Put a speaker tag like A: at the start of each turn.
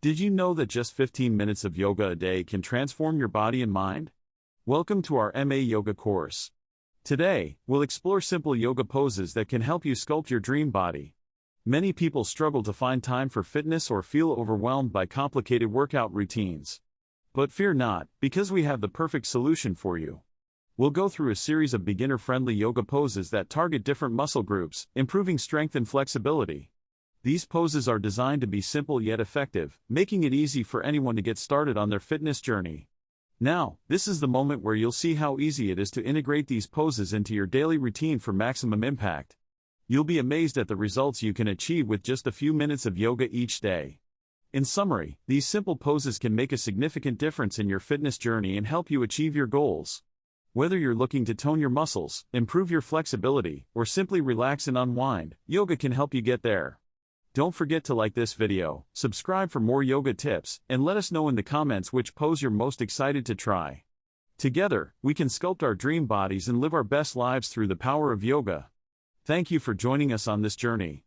A: Did you know that just 15 minutes of yoga a day can transform your body and mind? Welcome to our MA Yoga course. Today, we'll explore simple yoga poses that can help you sculpt your dream body. Many people struggle to find time for fitness or feel overwhelmed by complicated workout routines. But fear not, because we have the perfect solution for you. We'll go through a series of beginner-friendly yoga poses that target different muscle groups, improving strength and flexibility. These poses are designed to be simple yet effective, making it easy for anyone to get started on their fitness journey. Now, this is the moment where you'll see how easy it is to integrate these poses into your daily routine for maximum impact. You'll be amazed at the results you can achieve with just a few minutes of yoga each day. In summary, these simple poses can make a significant difference in your fitness journey and help you achieve your goals. Whether you're looking to tone your muscles, improve your flexibility, or simply relax and unwind, yoga can help you get there. Don't forget to like this video, subscribe for more yoga tips, and let us know in the comments which pose you're most excited to try. Together, we can sculpt our dream bodies and live our best lives through the power of yoga. Thank you for joining us on this journey.